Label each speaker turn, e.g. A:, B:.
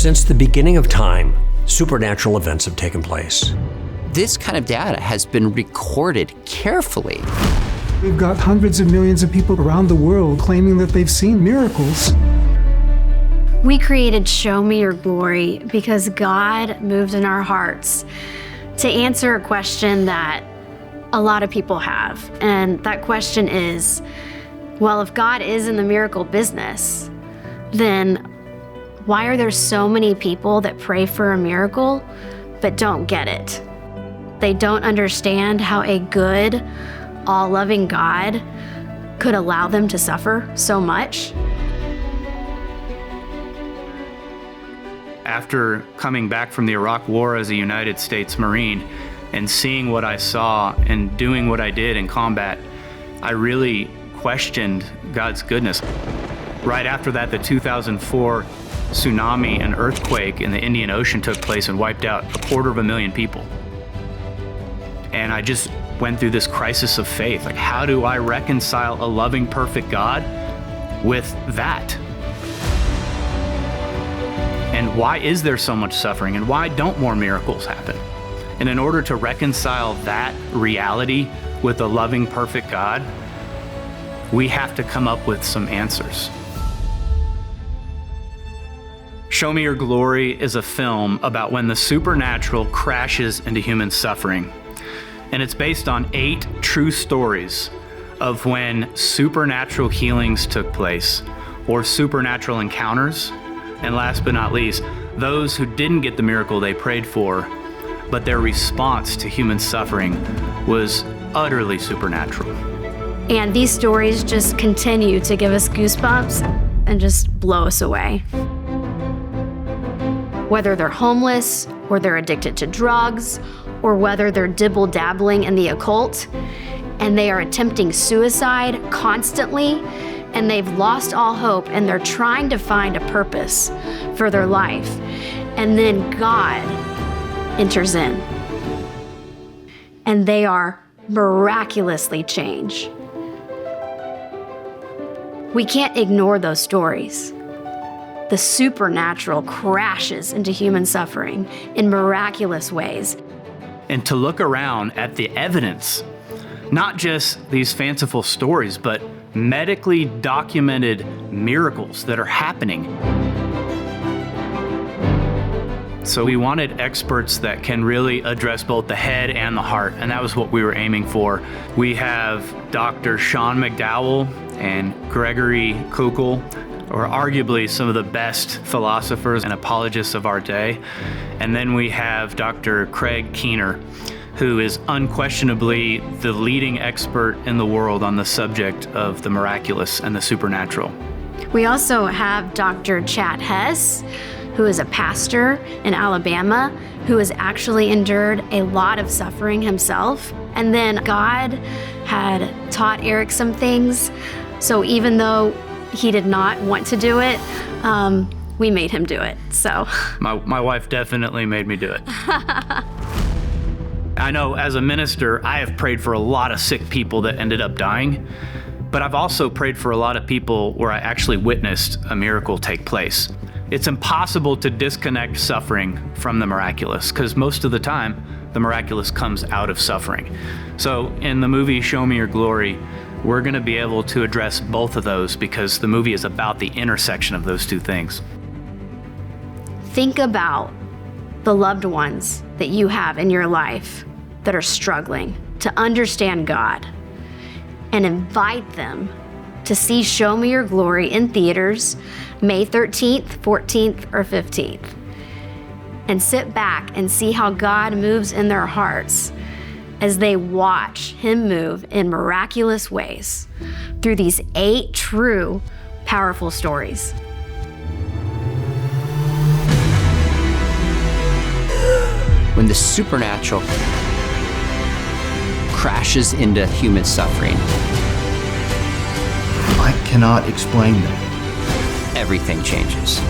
A: Since the beginning of time, supernatural events have taken place.
B: This kind of data has been recorded carefully.
C: We've got hundreds of millions of people around the world claiming that they've seen miracles.
D: We created Show Me Your Glory because God moved in our hearts to answer a question that a lot of people have. And that question is, well, if God is in the miracle business, then why are there so many people that pray for a miracle but don't get it? They don't understand how a good, all-loving God could allow them to suffer so much.
E: After coming back from the Iraq War as a United States Marine and seeing what I saw and doing what I did in combat, I really questioned God's goodness. Right after that, the 2004 tsunami and earthquake in the Indian Ocean took place and wiped out 250,000 people. And I just went through this crisis of faith. Like, how do I reconcile a loving, perfect God with that? And why is there so much suffering? And why don't more miracles happen? And in order to reconcile that reality with a loving, perfect God, we have to come up with some answers. Show Me Your Glory is a film about when the supernatural crashes into human suffering. And it's based on 8 true stories of when supernatural healings took place, or supernatural encounters. And last but not least, those who didn't get the miracle they prayed for, but their response to human suffering was utterly supernatural.
D: And these stories just continue to give us goosebumps and just blow us away. Whether they're homeless, or they're addicted to drugs, or whether they're dibble-dabbling in the occult, and they are attempting suicide constantly, and they've lost all hope, and they're trying to find a purpose for their life. And then God enters in, and they are miraculously changed. We can't ignore those stories. The supernatural crashes into human suffering in miraculous ways.
E: And to look around at the evidence, not just these fanciful stories, but medically documented miracles that are happening. So we wanted experts that can really address both the head and the heart, and that was what we were aiming for. We have Dr. Sean McDowell and Gregory Koukl, or arguably some of the best philosophers and apologists of our day. And then we have Dr. Craig Keener, who is unquestionably the leading expert in the world on the subject of the miraculous and the supernatural.
D: We also have Dr. Chad Hess, who is a pastor in Alabama, who has actually endured a lot of suffering himself. And then God had taught Eric some things, so even though he did not want to do it, we made him do it, so.
E: My wife definitely made me do it. I know as a minister, I have prayed for a lot of sick people that ended up dying, but I've also prayed for a lot of people where I actually witnessed a miracle take place. It's impossible to disconnect suffering from the miraculous, because most of the time, the miraculous comes out of suffering. So in the movie Show Me Your Glory, we're going to be able to address both of those because the movie is about the intersection of those two things.
D: Think about the loved ones that you have in your life that are struggling to understand God, and invite them to see Show Me Your Glory in theaters May 13th, 14th, or 15th. And sit back and see how God moves in their hearts as they watch Him move in miraculous ways through these 8 true, powerful stories.
B: When the supernatural crashes into human suffering,
F: I cannot explain that.
B: Everything changes.